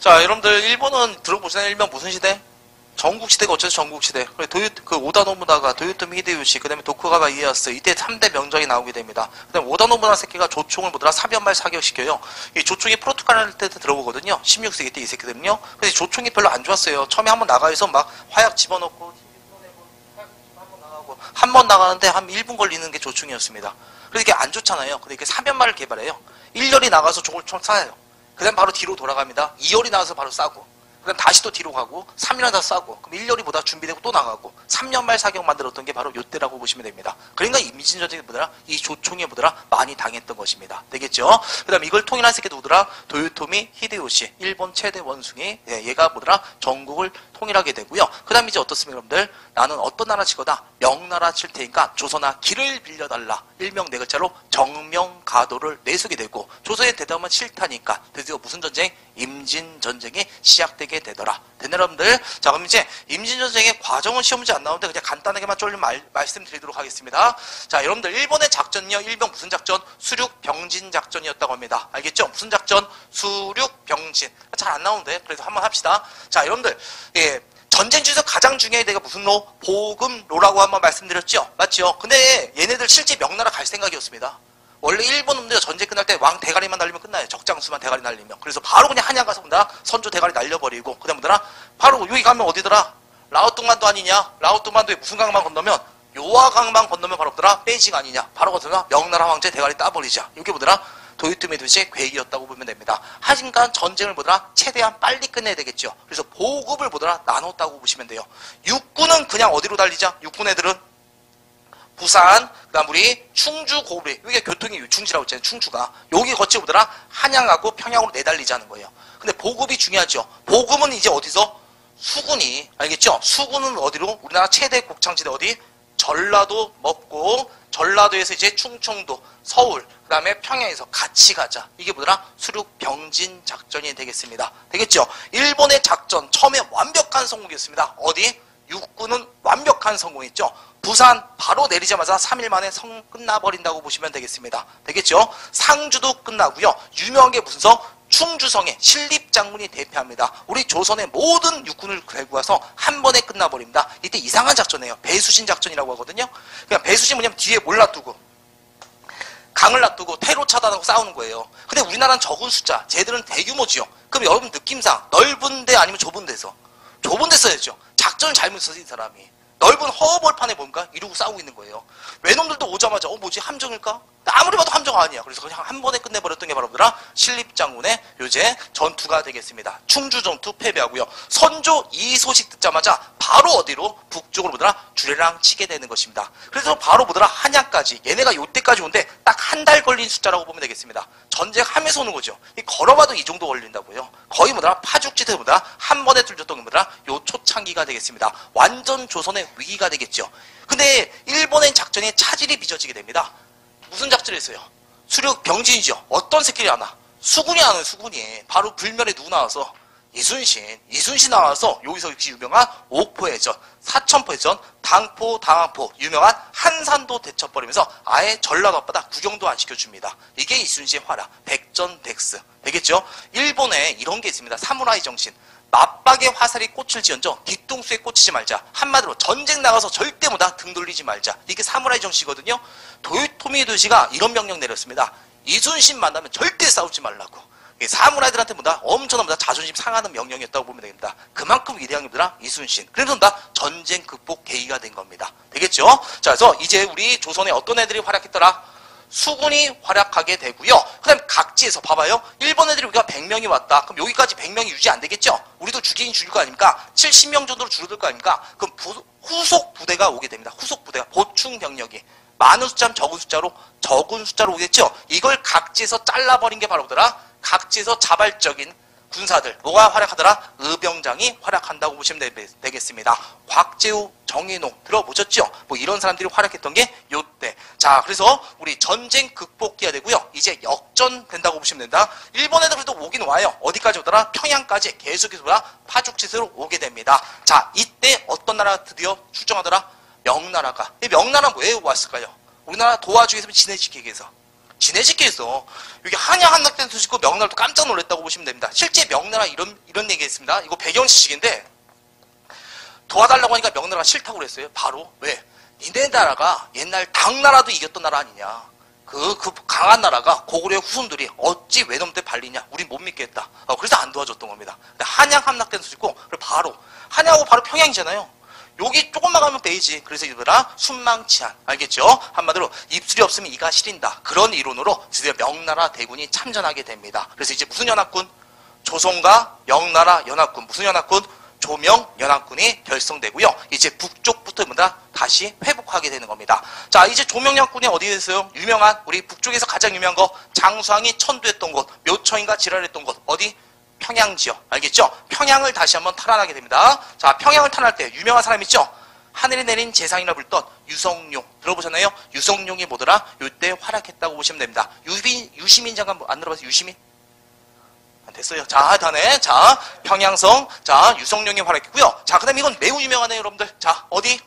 자, 여러분들 일본은 들어보시나요? 일명 무슨 시대? 전국시대가 어째서 전국시대. 그 오다 노부나가, 도요토미 히데요시, 그 다음에 도쿠가와 이에야스, 이때 3대 명장이 나오게 됩니다. 그 다음에 오다 노부나 새끼가 조총을 뭐더라? 사변말 사격시켜요. 이 조총이 프로토칼 때 들어보거든요. 16세기 때 이 새끼들은요. 그래서 조총이 별로 안 좋았어요. 처음에 한번 나가서 막 화약 집어넣고, 한 번 나가는데 한 1분 걸리는 게 조총이었습니다. 그래서 이게 안 좋잖아요. 근데 이게 사변말을 개발해요. 1열이 나가서 총을 쏴요. 그 다음 바로 뒤로 돌아갑니다. 2열이 나와서 바로 싸고, 그 다음 다시 또 뒤로 가고, 3열이 다 싸고, 그럼 1열이 보다 준비되고 또 나가고, 3년말 사격 만들었던 게 바로 요때라고 보시면 됩니다. 그러니까 임진전쟁이 뭐더라? 이 조총이 뭐더라? 많이 당했던 것입니다. 되겠죠? 그 다음 이걸 통일한 새끼 누구더라? 도요토미 히데요시, 일본 최대 원숭이, 얘가 뭐더라? 전국을 통일하게 되고요. 그 다음 이제 어떻습니까, 여러분들? 나는 어떤 나라 칠 거다? 명나라 칠 테니까 조선아 길을 빌려달라. 일명 네 글자로 정명가도를 내세우게 되고, 조선의 대담은 싫다니까 드디어 무슨 전쟁? 임진전쟁이 시작되게 되더라. 됐네, 여러분들? 자, 그럼 이제 임진전쟁의 과정은 시험 문제 안 나오는데 그냥 간단하게만 좀 말씀드리도록 하겠습니다. 자, 여러분들 일본의 작전이요. 일명 무슨 작전? 수륙병진 작전이었다고 합니다. 알겠죠? 무슨 작전? 수륙병진. 잘 안 나오는데 그래도 한번 합시다. 자, 여러분들 전쟁 중에서 가장 중요한 데가 무슨 로? 보금로라고 한번 말씀드렸죠? 맞죠? 근데 얘네들 실제 명나라 갈 생각이었습니다. 원래 일본 놈들 전쟁 끝날 때 왕 대가리만 날리면 끝나요. 적장수만 대가리 날리면. 그래서 바로 그냥 한양 가서 뭐더라? 선조 대가리 날려버리고, 그 다음 뭐더라? 바로 여기 가면 어디더라? 라오뚱만도 아니냐? 라오뚱만도에 무슨 강만 건너면? 요하강만 건너면 바로 뭐더라? 베이징 아니냐? 바로 거기서 명나라 황제 대가리 따버리자. 이게 뭐더라? 도요토미 도시의 계획이었다고 보면 됩니다. 하여간 전쟁을 뭐더라? 최대한 빨리 끝내야 되겠죠. 그래서 보급을 뭐더라? 나눴다고 보시면 돼요. 육군은 그냥 어디로 달리자? 육군 애들은 부산, 그 다음 우리 충주, 고구리. 여기가 교통이 충지라고 했잖아요. 충주가. 여기 거치 보더라? 한양하고 평양으로 내달리자는 거예요. 근데 보급이 중요하죠. 보급은 이제 어디서? 수군이. 알겠죠? 수군은 어디로? 우리나라 최대 곡창지대 어디? 전라도 먹고, 전라도에서 이제 충청도, 서울, 그 다음에 평양에서 같이 가자. 이게 뭐더라? 수륙병진 작전이 되겠습니다. 되겠죠? 일본의 작전, 처음에 완벽한 성공이었습니다. 어디? 육군은 완벽한 성공했죠. 부산 바로 내리자마자 3일 만에 끝나버린다고 보시면 되겠습니다. 되겠죠? 상주도 끝나고요. 유명한 게 무슨 성? 충주성에 신립장군이 대피합니다. 우리 조선의 모든 육군을 데리고 와서 한 번에 끝나버립니다. 이때 이상한 작전이에요. 배수진 작전이라고 하거든요. 그냥 배수진 뭐냐면 뒤에 뭘 놔두고 강을 놔두고 퇴로 차단하고 싸우는 거예요. 근데 우리나라는 적은 숫자, 쟤들은 대규모지요. 그럼 여러분 느낌상 넓은 데 아니면 좁은 데서? 좁은 데 써야죠. 작전을 잘못 써서 이 사람이. 넓은 허벌판에 뭔가 이러고 싸우고 있는 거예요. 외놈들도 오자마자 뭐지? 함정일까? 아무리 봐도 함정 아니야. 그래서 그냥 한 번에 끝내버렸던 게 바로 뭐더라? 신립장군의 요새 전투가 되겠습니다. 충주 전투 패배하고요. 선조 이 소식 듣자마자 바로 어디로? 북쪽으로 뭐더라? 주례랑 치게 되는 것입니다. 그래서 바로 뭐더라? 한양까지. 얘네가 요때까지 오는데 딱 한 달 걸린 숫자라고 보면 되겠습니다. 전쟁하면서 오는 거죠. 걸어봐도 이 정도 걸린다고요. 거의 뭐더라? 파죽지대 뭐더라? 한 번에 뚫렸던 게 뭐더라? 요 초창기가 되겠습니다. 완전 조선의 위기가 되겠죠. 근데 일본의 작전에 차질이 빚어지게 됩니다. 무슨 작전을 했어요? 수륙병진이죠. 어떤 새끼리 하나? 수군이 하는 수군이 바로 불멸에 누구 나와서? 이순신 나와서 여기서 역시 유명한 옥포해전, 사천포해전, 당포, 당항포 유명한 한산도 대쳐버리면서 아예 전라도 앞바다 구경도 안 시켜줍니다. 이게 이순신의 활약, 백전백승. 되겠죠? 일본에 이런 게 있습니다. 사무라이 정신. 맞박에 화살이 꽂힐 지언정 뒤통수에 꽂히지 말자. 한마디로 전쟁 나가서 절대 뭐다 등 돌리지 말자. 이게 사무라이 정신이거든요. 도요토미 도시가 이런 명령 내렸습니다. 이순신 만나면 절대 싸우지 말라고. 사무라이들한테 뭐다 엄청난 뭐다 자존심 상하는 명령이었다고 보면 됩니다. 그만큼 위대한 분들아 이순신. 그래서 다 전쟁 극복 계기가 된 겁니다. 되겠죠? 자, 그래서 이제 우리 조선에 어떤 애들이 활약했더라? 수군이 활약하게 되고요. 그 다음에 각지에서 봐봐요. 일본 애들이 우리가 100명이 왔다. 그럼 여기까지 100명이 유지 안 되겠죠? 우리도 죽이긴 죽일 거 아닙니까? 70명 정도로 줄어들 거 아닙니까? 그럼 후속 부대가 오게 됩니다. 후속 부대가 보충 병력이 많은 숫자면 적은 숫자로 오겠죠? 이걸 각지에서 잘라버린 게 바로 뭐더라? 각지에서 자발적인 군사들 뭐가 활약하더라? 의병장이 활약한다고 보시면 되겠습니다. 곽재우, 정인홍 들어보셨죠? 뭐 이런 사람들이 활약했던 게 요때. 자, 그래서 우리 전쟁 극복해야 되고요. 이제 역전 된다고 보시면 된다. 일본 애들 그래도 오긴 와요. 어디까지 오더라? 평양까지 계속해서 파죽지세로 오게 됩니다. 자, 이때 어떤 나라가 드디어 출정하더라? 명나라가. 이 명나라는 왜 왔을까요? 우리나라 도와주기 위해서 지내지키기 위해서. 진해지께서 여기 한양 함락된 소식고 명나라도 깜짝 놀랐다고 보시면 됩니다. 실제 명나라 이런 얘기했습니다. 이거 배경 지식인데 도와달라고 하니까 명나라가 싫다고 그랬어요. 바로 왜? 니네 나라가 옛날 당나라도 이겼던 나라 아니냐. 그 강한 나라가 고구려의 후손들이 어찌 외놈 때 발리냐. 우린 못 믿겠다. 그래서 안 도와줬던 겁니다. 근데 한양 함락된 소식고 바로 한양하고 바로 평양이잖아요. 여기 조금만 가면 베이지. 그래서 이들아 순망치한. 알겠죠? 한마디로 입술이 없으면 이가 시린다. 그런 이론으로 드디어 명나라 대군이 참전하게 됩니다. 그래서 이제 무슨 연합군? 조선과 명나라 연합군. 무슨 연합군? 조명연합군이 결성되고요. 이제 북쪽부터 다시 회복하게 되는 겁니다. 자, 이제 조명연합군이 어디에 있어요? 유명한 우리 북쪽에서 가장 유명한 거 장수왕이 천도했던 곳, 묘청이가 지랄했던 곳 어디? 평양 지역. 알겠죠? 평양을 다시 한번 탈환하게 됩니다. 자, 평양을 탈환할 때 유명한 사람 있죠? 하늘이 내린 재상이라 불던 유성룡. 들어보셨나요? 유성룡이 뭐더라? 이때 활약했다고 보시면 됩니다. 유시민 장관 안 들어봤어요? 유시민? 됐어요. 자, 다음에 자 평양성. 자, 유성룡이 활약했고요. 자, 그 다음에 이건 매우 유명하네요, 여러분들. 자, 어디?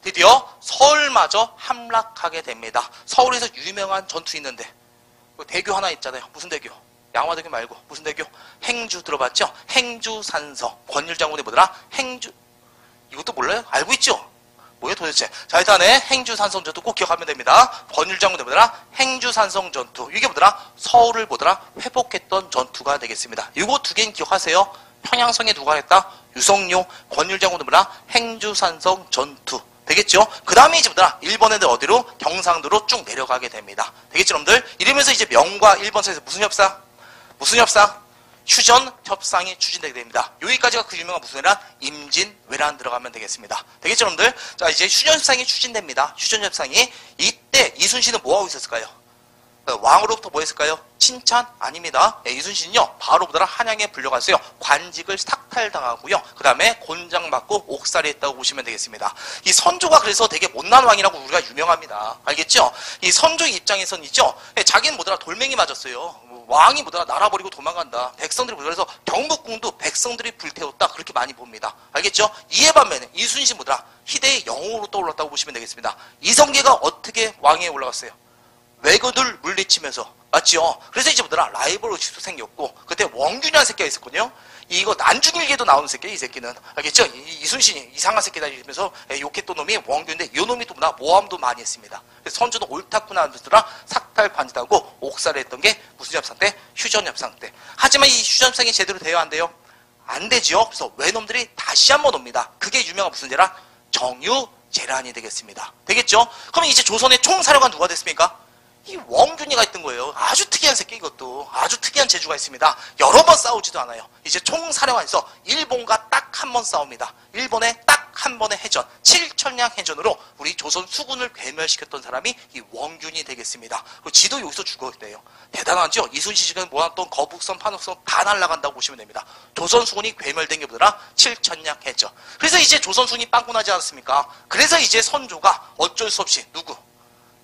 드디어 서울마저 함락하게 됩니다. 서울에서 유명한 전투 있는데 대교 하나 있잖아요. 무슨 대교? 양화대교 말고 무슨 대교? 행주 들어봤죠? 행주산성. 권율장군이 뭐더라? 행주. 이것도 몰라요? 알고 있죠? 뭐예요 도대체? 자, 일단에 행주산성 전투 꼭 기억하면 됩니다. 권율장군이 뭐더라? 행주산성 전투. 이게 뭐더라? 서울을 뭐더라? 회복했던 전투가 되겠습니다. 이거 두 개는 기억하세요. 평양성에 누가 했다? 유성룡. 권율장군이 뭐더라? 행주산성 전투. 되겠죠? 그 다음에 이제 뭐더라? 일본 애들 어디로? 경상도로 쭉 내려가게 됩니다. 되겠죠, 여러분들? 이러면서 이제 명과 일본 사이에서 무슨 협상? 무슨 협상? 휴전 협상이 추진되게 됩니다. 여기까지가 그 유명한 무슨 회란? 임진왜란 들어가면 되겠습니다. 되겠죠, 여러분들? 자, 이제 휴전 협상이 추진됩니다. 휴전 협상이 이때 이순신은 뭐 하고 있었을까요? 왕으로부터 뭐 했을까요? 칭찬? 아닙니다. 이순신은요, 바로 보더라 한양에 불려갔어요. 관직을 삭탈당하고요. 그 다음에 곤장 맞고 옥살이 했다고 보시면 되겠습니다. 이 선조가 그래서 되게 못난 왕이라고 우리가 유명합니다. 알겠죠? 이 선조 입장에서는 있죠? 자기는 뭐더라 돌멩이 맞았어요. 왕이 뭐더라 나라 버리고 도망간다. 백성들이 뭐더라 그래서 경복궁도 백성들이 불태웠다. 그렇게 많이 봅니다. 알겠죠? 이에 반면에 이순신 뭐더라 희대의 영웅으로 떠올랐다고 보시면 되겠습니다. 이성계가 어떻게 왕위에 올라갔어요? 왜그들 물리치면서. 맞죠? 그래서 이제 뭐더라 라이벌 의식도 생겼고 그때 원균이라는 새끼가 있었거든요. 이거 난중일기에도 나오는 새끼야 이 새끼는. 알겠죠? 이순신이 이상한 새끼다 이러면서 욕했던 놈이 원균인데 이 놈이 또 뭐나 모함도 많이 했습니다. 그래서 선조는 옳다구나 하면서 삭탈 관직하고 옥살을 했던 게 무슨 협상 때? 휴전 협상 때. 하지만 이 휴전 협상이 제대로 돼요 안 돼요? 안 되죠. 그래서 외놈들이 다시 한번 옵니다. 그게 유명한 무슨 재란? 정유재란이 되겠습니다. 되겠죠? 그러면 이제 조선의 총사령관 누가 됐습니까? 이 원균이가 있던 거예요. 아주 특이한 새끼 이것도. 아주 특이한 재주가 있습니다. 여러 번 싸우지도 않아요. 이제 총사령관에서 일본과 딱 한 번 싸웁니다. 일본의 딱 한 번의 해전, 7천량 해전으로 우리 조선 수군을 괴멸시켰던 사람이 이 원균이 되겠습니다. 그리고 지도 여기서 죽었대요. 대단하죠? 이순신 씨가 모았던 거북선, 판옥선 다 날아간다고 보시면 됩니다. 조선 수군이 괴멸된 게 뭐더라? 7천량 해전. 그래서 이제 조선 수군이 빵꾸나지 않았습니까? 그래서 이제 선조가 어쩔 수 없이 누구?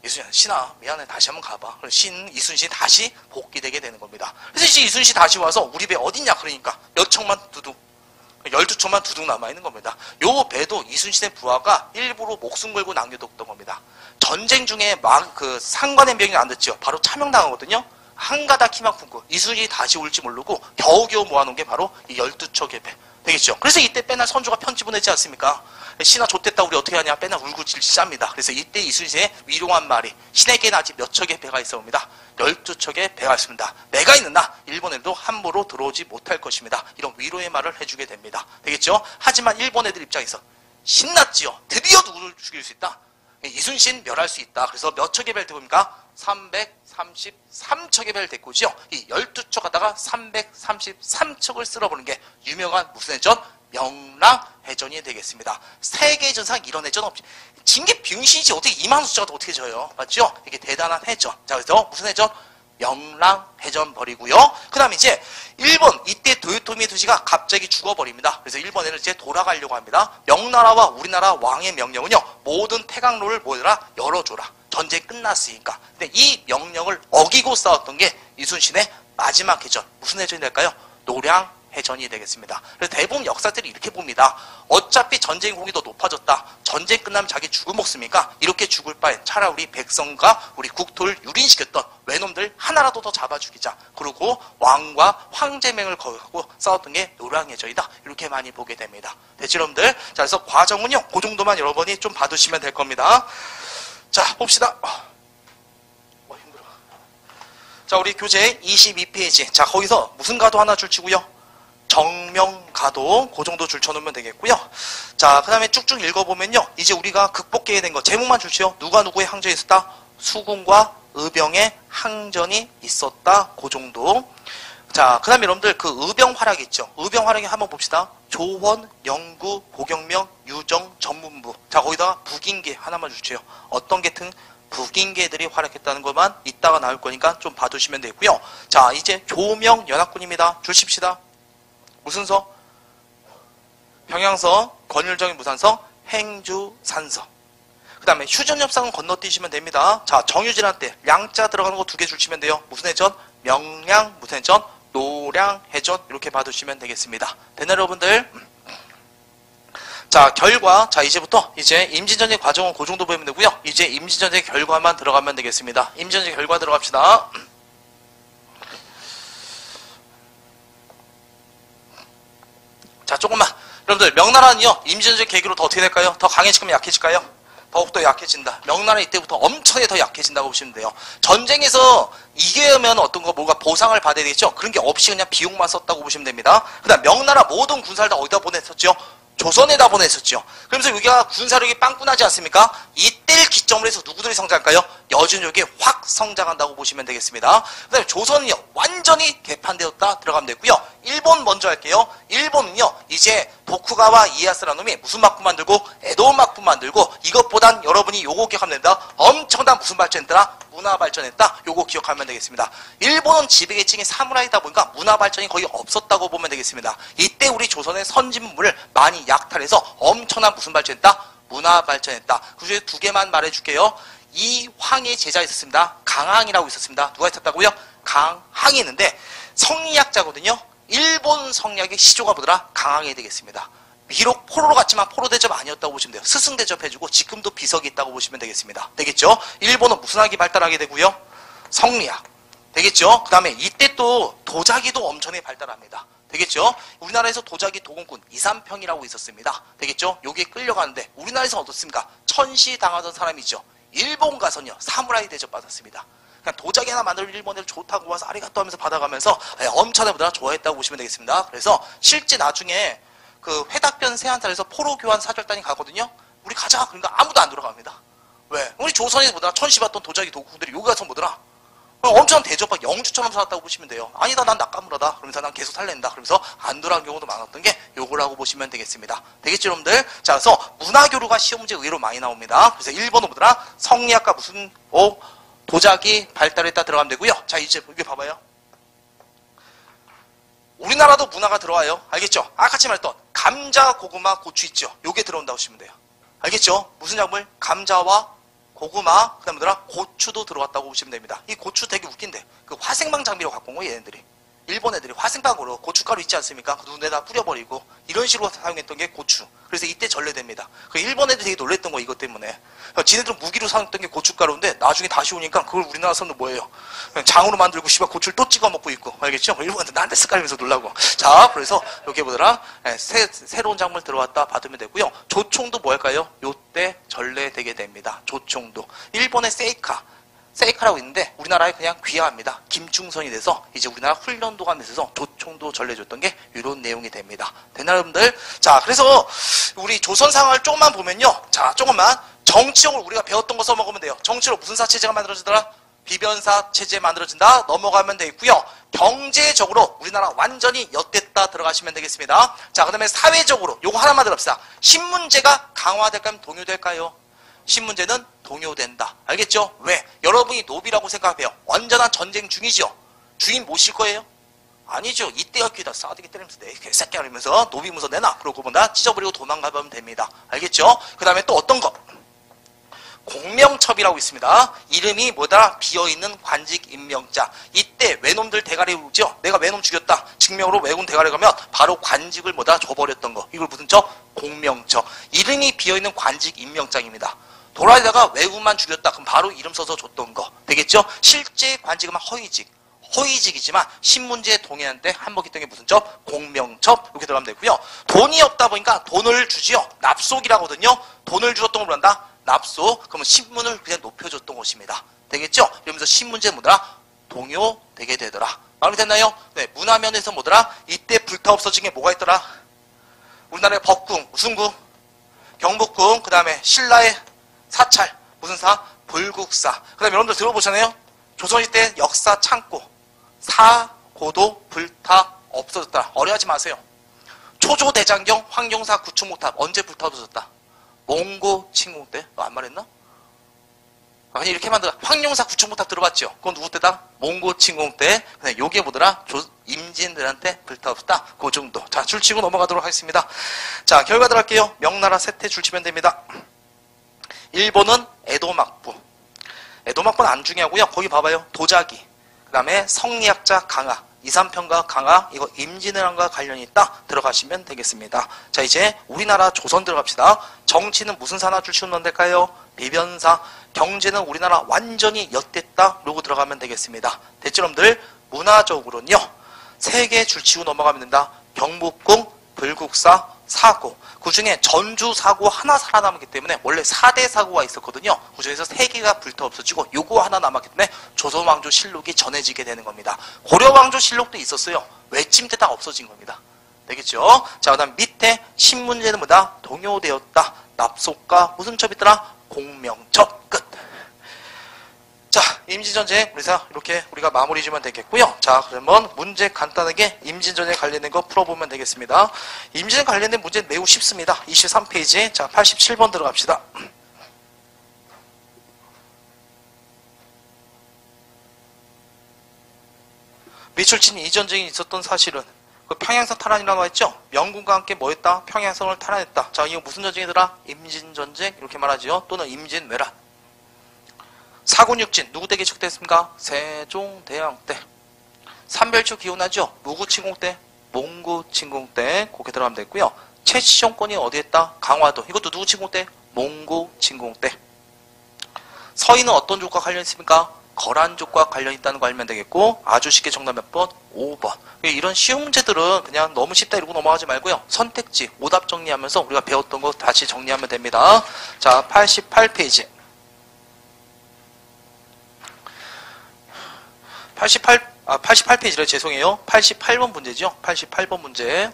이순신, 신아 미안해 다시 한번 가봐. 이순신이 다시 복귀되게 되는 겁니다. 그래서 이제 이순신이 다시 와서 우리 배 어딨냐 그러니까 몇 척만 두둑 12척만 두둑 남아있는 겁니다. 요 배도 이순신의 부하가 일부러 목숨 걸고 남겨뒀던 겁니다. 전쟁 중에 막 그 상관의 명이 안 듣죠. 바로 참영당하거든요. 한가닥 희망 품고 이순신이 다시 올지 모르고 겨우겨우 모아놓은 게 바로 이 12척의 배. 되겠죠. 그래서 이때 빼날 선조가 편지 보내지 않습니까? 신아 좆됐다 우리 어떻게 하냐 빼날 울고 질시합니다. 그래서 이때 이순신의 위로한 말이 신에게는 아직 몇 척의 배가 있어옵니다. 12척의 배가 있습니다. 내가 있는 나 일본에도 함부로 들어오지 못할 것입니다. 이런 위로의 말을 해주게 됩니다. 되겠죠? 하지만 일본 애들 입장에서 신났지요. 드디어 누구를 죽일 수 있다. 이순신 멸할 수 있다. 그래서 몇 척의 배를 데봅니까? 333척의 배를 데리고죠. 이 12척 하다가 333척을 쓸어버리는 게 유명한 무슨 해전? 명랑해전이 되겠습니다. 세계전상 이런 해전 없지. 징계 병신이지 어떻게 2만 숫자가 어떻게 져요? 맞죠? 이게 대단한 해전. 자, 그래서 무슨 해전? 명랑해전 벌이고요. 그 다음에 이제 일본 이때 도요토미 도시가 갑자기 죽어버립니다. 그래서 일본에는 이제 돌아가려고 합니다. 명나라와 우리나라 왕의 명령은요 모든 태강로를 뭐더라 열어줘라. 전쟁 끝났으니까. 근데 이 명령을 어기고 싸웠던 게 이순신의 마지막 해전. 무슨 해전이 될까요? 노량 노량해전이 되겠습니다. 그래서 대부분 역사들이 이렇게 봅니다. 어차피 전쟁 공이 더 높아졌다. 전쟁 끝나면 자기 죽을 먹습니까? 이렇게 죽을 바엔 차라리 우리 백성과 우리 국토를 유린시켰던 외놈들 하나라도 더 잡아 죽이자. 그리고 왕과 황제명을 거역하고 싸웠던 게 노량해전이다. 이렇게 많이 보게 됩니다. 됐죠, 여러분들? 자, 그래서 과정은요, 그 정도만 여러분이 좀 봐두시면 될 겁니다. 자, 봅시다. 힘들어. 자, 우리 교재 22페이지. 자, 거기서 무슨 가도 하나 줄치고요. 정명가도 그 정도 줄쳐놓으면 되겠고요. 자, 그 다음에 쭉쭉 읽어보면요. 이제 우리가 극복해야 된 거 제목만 줄치요. 누가 누구의 항전이 있었다? 수군과 의병의 항전이 있었다. 그 정도. 자, 그 다음에 여러분들 그 의병 활약 있죠. 의병 활약에 한번 봅시다. 조원, 영구, 고경명, 유정, 전문부. 자, 거기다가 북인계 하나만 줄치요. 어떤 계층? 북인계들이 활약했다는 것만 이따가 나올 거니까 좀 봐두시면 되고요. 자, 이제 조명 연합군입니다. 줄칩시다. 무슨 서? 평양서, 권율정의 무산서, 행주산서. 그 다음에 휴전협상은 건너뛰시면 됩니다. 자, 정유진한 때 량자 들어가는 거 2개 줄치면 돼요. 무슨 해전? 명량, 무슨 해전? 노량해전. 이렇게 봐두시면 되겠습니다. 됐나요, 여러분들? 자, 결과. 자, 이제부터 이제 임진전쟁 과정은 그 정도 보면 되고요. 이제 임진전쟁 결과만 들어가면 되겠습니다. 임진전쟁 결과 들어갑시다. 자, 조금만. 여러분들, 명나라는요, 임진전쟁 계기로 더 어떻게 될까요? 더 강해지면 약해질까요? 더욱더 약해진다. 명나라 이때부터 엄청나게 더 약해진다고 보시면 돼요. 전쟁에서 이기면 어떤 거 뭐가 보상을 받아야 되겠죠? 그런 게 없이 그냥 비용만 썼다고 보시면 됩니다. 그 다음 명나라 모든 군사를 다 어디다 보냈었죠? 조선에다 보냈었죠. 그러면서 여기가 군사력이 빵꾸나지 않습니까? 이때를 기점으로 해서 누구들이 성장할까요? 여준족이 확 성장한다고 보시면 되겠습니다. 그 다음에 조선은요, 완전히 개판되었다 들어가면 되고요. 일본 먼저 할게요. 일본은요, 이제 도쿠가와 이에야스라는 놈이 무슨 막부 만들고? 에도 막부 만들고, 이것보단 여러분이 요거 기억하면 됩니다. 엄청난 무슨 발전했더라? 문화 발전했다. 요거 기억하면 되겠습니다. 일본은 지배계층이 사무라이다 보니까 문화 발전이 거의 없었다고 보면 되겠습니다. 이때 우리 조선의 선진문물을 많이 약탈해서 엄청난 무슨 발전했다? 문화 발전했다. 그 중에 2개만 말해줄게요. 이 황의 제자 있었습니다. 강항이라고 있었습니다. 누가 있었다고요? 강항이 있는데 성리학자거든요. 일본 성리학의 시조가 뭐더라? 강항이 되겠습니다. 비록 포로로 갔지만 포로 대접 아니었다고 보시면 돼요. 스승 대접해주고 지금도 비석이 있다고 보시면 되겠습니다. 되겠죠? 일본은 무슨 학이 발달하게 되고요? 성리학. 되겠죠? 그 다음에 이때 또 도자기도 엄청나게 발달합니다. 되겠죠? 우리나라에서 도자기 도공꾼 2, 3평이라고 있었습니다. 되겠죠? 여기에 끌려가는데 우리나라에서 어떻습니까? 천시당하던 사람이죠. 일본 가서는요, 사무라이 대접 받았습니다. 그냥 도자기 하나 만들면 일본애들 좋다고 와서 아리가또 하면서 받아가면서 엄청나게 좋아했다고 보시면 되겠습니다. 그래서 실제 나중에 그 회답변 세한탈에서 포로 교환 사절단이 가거든요. 우리 가자. 그러니까 아무도 안 돌아갑니다. 왜? 우리 조선에서 뭐더라? 천시 받던 도자기 도구들이 여기 가서 뭐더라? 엄청 대접받 영주처럼 살았다고 보시면 돼요. 아니다, 난 낙가무라다. 그러면서 난 계속 살랜다. 그러면서 안 돌아간 경우도 많았던 게 요거라고 보시면 되겠습니다. 되겠죠, 여러분들? 자, 그래서 문화교류가 시험 문제 의외로 많이 나옵니다. 그래서 1번은 뭐더라? 성리학과 무슨 도자기 발달했다 들어가면 되고요. 자, 이제 여기 봐봐요. 우리나라도 문화가 들어와요. 알겠죠? 아까 같이 말했던 감자, 고구마, 고추 있죠? 요게 들어온다고 보시면 돼요. 알겠죠? 무슨 작물? 감자와 고구마, 그 다음에 뭐더라? 고추도 들어왔다고 보시면 됩니다. 이 고추 되게 웃긴데 그 화생방 장비로 갖고 온 거예요, 얘네들이. 일본 애들이 화생방으로 고춧가루 있지 않습니까? 그 눈에다 뿌려버리고 이런 식으로 사용했던 게 고추. 그래서 이때 전래됩니다. 그 일본 애들 되게 놀랬던 거 이것 때문에. 지네들은 무기로 사용했던 게 고춧가루인데 나중에 다시 오니까 그걸 우리나라 사람들 뭐예요? 그냥 장으로 만들고 씨발 고추를 또 찍어 먹고 있고. 알겠죠? 일본 애들 나한테 쓱깔면서 놀라고. 자, 그래서 여기 뭐더라? 새로운 작물 들어왔다 받으면 되고요. 조총도 뭐 할까요? 요때 전래되게 됩니다. 조총도. 일본의 세이카라고 있는데 우리나라에 그냥 귀화합니다. 김충선이 돼서 이제 우리나라 훈련도가 되서 조총도 전래줬던 게 이런 내용이 됩니다. 됐나요, 여러분들? 자, 그래서 우리 조선 상황을 조금만 보면요. 자, 조금만 정치적으로 우리가 배웠던 거 써먹으면 돼요. 정치로 무슨 사체제가 만들어지더라? 비변사 체제 만들어진다. 넘어가면 되겠고요. 경제적으로 우리나라 완전히 엿됐다 들어가시면 되겠습니다. 자, 그 다음에 사회적으로 요거 하나만 들읍시다. 신문제가 강화될까요? 동요될까요? 신문제는 동요된다. 알겠죠? 왜? 여러분이 노비라고 생각해요. 완전한 전쟁 중이죠? 주인 모실 거예요? 아니죠. 이때가 기회다. 싸대기 때리면서 내 개새끼야 이러면서 노비 문서 내놔. 그러고 보다 찢어버리고 도망가면 됩니다. 알겠죠? 그 다음에 또 어떤 거? 공명첩이라고 있습니다. 이름이 뭐다? 비어있는 관직 임명자. 이때 외놈들 대가리 오죠? 내가 외놈 죽였다. 증명으로 외군 대가리 가면 바로 관직을 뭐다? 줘버렸던 거. 이걸 무슨 첩? 공명첩. 이름이 비어있는 관직 임명장입니다. 돌아다니다가 외군만 죽였다. 그럼 바로 이름 써서 줬던 거. 되겠죠? 실제 관직은 허위직. 허위직이지만 신문지에 동의하는 때 한복했던 게 무슨 첩? 공명첩. 이렇게 들어가면 되고요. 돈이 없다 보니까 돈을 주지요. 납속이라거든요. 돈을 주었던 걸 뭐란다? 납속. 그러면 신문을 그냥 높여줬던 것입니다. 되겠죠? 이러면서 신문지에 뭐더라? 동요되게 되더라. 마음이 됐나요? 네, 문화면에서 뭐더라? 이때 불타 없어진 게 뭐가 있더라? 우리나라의 법궁, 무슨 궁? 경복궁, 그 다음에 신라의 사찰, 무슨 사? 불국사. 그 다음에 여러분들 들어보셨나요? 조선시대 역사 창고, 사고도 불타 없어졌다. 어려하지 마세요. 초조대장경 황룡사 구축목탑 언제 불타 없어졌다? 몽고 침공 때? 너 안 말했나? 그냥 이렇게 만들어. 황룡사 구축목탑 들어봤죠? 그건 누구 때다? 몽고 침공 때. 그냥 요게 뭐더라? 임진들한테 불타 없었다. 그 정도. 자, 줄치고 넘어가도록 하겠습니다. 자, 결과 들어갈게요. 명나라 세태 줄치면 됩니다. 1번은 에도막부. 에도막부는 안 중요하고요. 거기 봐봐요. 도자기. 그 다음에 성리학자 강하. 이삼평가 강하. 이거 임진왜란과 관련이 있다. 들어가시면 되겠습니다. 자, 이제 우리나라 조선 들어갑시다. 정치는 무슨 사나 줄치우면 될까요? 비변사. 경제는 우리나라 완전히 엿됐다. 로고 들어가면 되겠습니다. 됐죠, 여러분들? 문화적으로는요. 3개 줄치고 넘어가면 된다. 경복궁, 불국사, 사고. 그 중에 전주 사고 하나 살아남았기 때문에 원래 4대 사고가 있었거든요. 그 중에서 3개가 불타 없어지고 요거 하나 남았기 때문에 조선왕조 실록이 전해지게 되는 겁니다. 고려왕조 실록도 있었어요. 외침 때 다 없어진 겁니다. 되겠죠? 자, 그 다음 밑에 신문제는 뭐다? 동요되었다. 납속과 무슨 첩이더라? 공명첩. 끝. 자, 임진전쟁 우리사 이렇게 우리가 마무리 지으면 되겠고요. 자, 그러면 문제 간단하게 임진전쟁 관련된 거 풀어보면 되겠습니다. 임진전쟁 관련된 문제는 매우 쉽습니다. 23페이지. 자, 87번 들어갑시다. 미출친 이 전쟁이 있었던 사실은 그 평양성 탈환이라고 했죠? 명군과 함께 뭐 했다? 평양성을 탈환했다. 자, 이거 무슨 전쟁이더라? 임진전쟁 이렇게 말하지요. 또는 임진왜란. 사군육진 누구 때 개축됐습니까? 세종대왕 때. 삼별초 기원하죠? 누구 침공 때? 몽고 침공 때. 그렇게 들어가면 되고요. 최씨 정권이 어디 했다? 강화도. 이것도 누구 침공 때? 몽고 침공 때. 서인은 어떤 족과 관련 있습니까? 거란족과 관련 있다는 거 알면 되겠고, 아주 쉽게 정답 몇 번? 5번. 이런 쉬운 문제들은 그냥 너무 쉽다 이러고 넘어가지 말고요. 선택지, 오답 정리하면서 우리가 배웠던 거 다시 정리하면 됩니다. 자, 88페이지. 88페이지래, 죄송해요. 88번 문제죠. 88번 문제.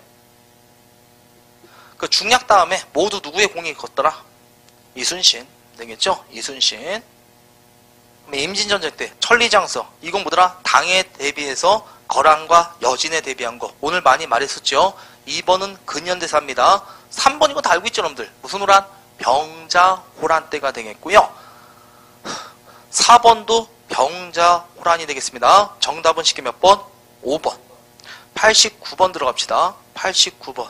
그 중략 다음에 모두 누구의 공이 걷더라? 이순신. 되겠죠? 이순신. 임진전쟁 때 천리장서. 이건 뭐더라? 당에 대비해서 거란과 여진에 대비한 거. 오늘 많이 말했었죠. 2번은 근현대사입니다. 3번 이거 다 알고 있죠, 여러분들? 무슨 호란? 병자호란 때가 되겠고요. 4번도 병자호란이 되겠습니다. 정답은 쉽게 몇 번? 5번. 89번 들어갑시다. 89번.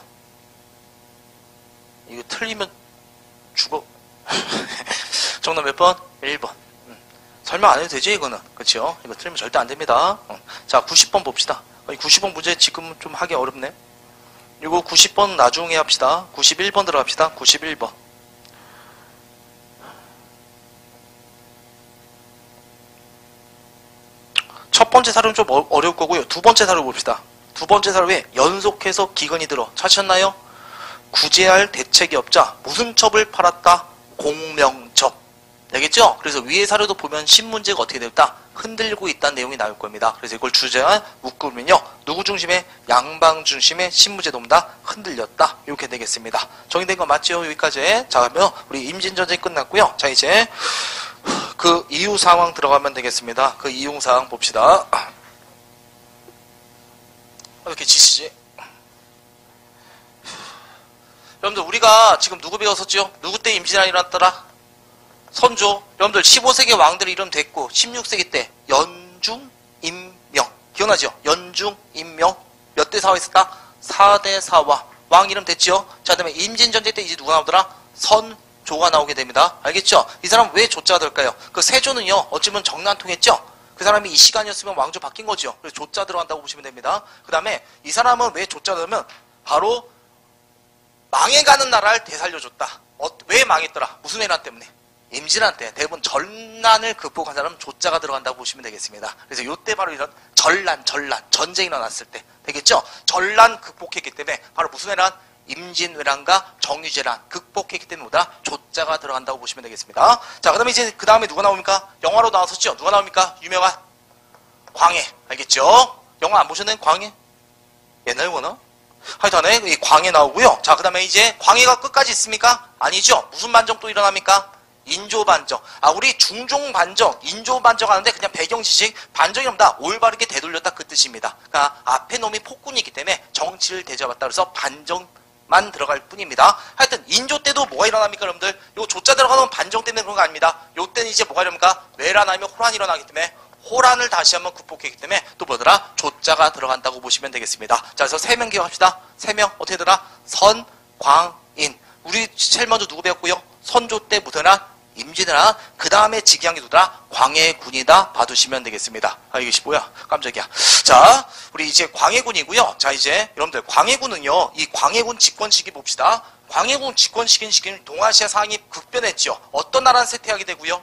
이거 틀리면 죽어. 정답 몇 번? 1번. 설명 안 해도 되죠, 이거는. 그렇죠? 이거 틀리면 절대 안 됩니다. 자, 90번 봅시다. 90번 문제 지금은 좀 하기 어렵네. 이거 90번 나중에 합시다. 91번 들어갑시다. 91번. 첫 번째 사료는 좀 어려울 거고요. 두 번째 사료 봅시다. 두 번째 사료에 연속해서 기근이 들어. 찾으셨나요? 구제할 대책이 없자 무슨 첩을 팔았다? 공명첩. 되겠죠? 그래서 위의 사료도 보면 신문제가 어떻게 됐다? 흔들고 있다는 내용이 나올 겁니다. 그래서 이걸 주제한 묶으면요. 누구 중심의? 양방 중심의 신문제도 다 흔들렸다. 이렇게 되겠습니다. 정리된 거 맞죠? 여기까지. 자, 그러면 우리 임진전쟁이 끝났고요. 자, 이제 그 이후 상황 들어가면 되겠습니다. 그 이후 상황 봅시다. 이렇게 지시지. 여러분들 우리가 지금 누구 배웠었죠? 누구 때 임진왜란이 일어났더라? 선조. 여러분들 15세기 왕들 이름 됐고 16세기 때 연중, 임명. 기억나죠? 연중, 임명. 몇 대 사화 있었다? 4대 사화. 왕 이름 됐죠? 자, 그 다음에 임진전쟁 때 이제 누가 나오더라? 조가 나오게 됩니다. 알겠죠? 이 사람 왜 조자가 들을까요? 그 세조는요, 어찌보면 정난통했죠? 그 사람이 이 시간이었으면 왕조 바뀐 거죠. 그래서 조자 들어간다고 보시면 됩니다. 그 다음에 이 사람은 왜 조자 들으면 바로 망해가는 나라를 되살려줬다. 왜 망했더라? 무슨 해란 때문에? 임진왜란 때 대부분 전난을 극복한 사람은 조자가 들어간다고 보시면 되겠습니다. 그래서 이때 바로 이런 전란, 전쟁이 일어났을 때 되겠죠? 전란 극복했기 때문에 바로 무슨 회란? 임진왜란과 정유재란 극복했기 때문에 뭐다? 조자가 들어간다고 보시면 되겠습니다. 자, 그 다음에 이제 그 다음에 누가 나옵니까? 영화로 나왔었죠? 누가 나옵니까? 유명한 광해. 알겠죠? 영화 안 보셨나요? 광해? 옛날 거나? 하여튼에 이 광해 나오고요. 자, 그 다음에 이제 광해가 끝까지 있습니까? 아니죠. 무슨 반정 또 일어납니까? 인조반정. 우리 중종반정, 인조반정 하는데 그냥 배경지식, 반정이랍니다. 올바르게 되돌렸다 그 뜻입니다. 그러니까 앞에 놈이 폭군이기 때문에 정치를 대접했다 그래서 반정만 들어갈 뿐입니다. 하여튼 인조 때도 뭐가 일어납니까, 여러분들? 요 조자 들어가는 반정 때문에 그런 거 아닙니다. 요 때는 이제 뭐가 일어납니까? 외란 아니면 호란이 일어나기 때문에 호란을 다시 한번 극복했기 때문에 또 뭐더라? 조자가 들어간다고 보시면 되겠습니다. 자, 그래서 3명 기억합시다. 3명 어떻게 되더라? 선, 광, 인. 우리 제일 먼저 누구 배웠고요? 선조 때 무더나 임진왜란, 그 다음에 즉위한 게 누구더라? 광해군이다 봐두시면 되겠습니다. 이것이 뭐야? 깜짝이야. 자, 우리 이제 광해군이고요. 자, 이제 여러분들 광해군은요, 이 광해군 집권 시기 봅시다. 광해군 집권 시기는 동아시아 상황이 급변했죠. 어떤 나라는 쇠퇴하게 되고요.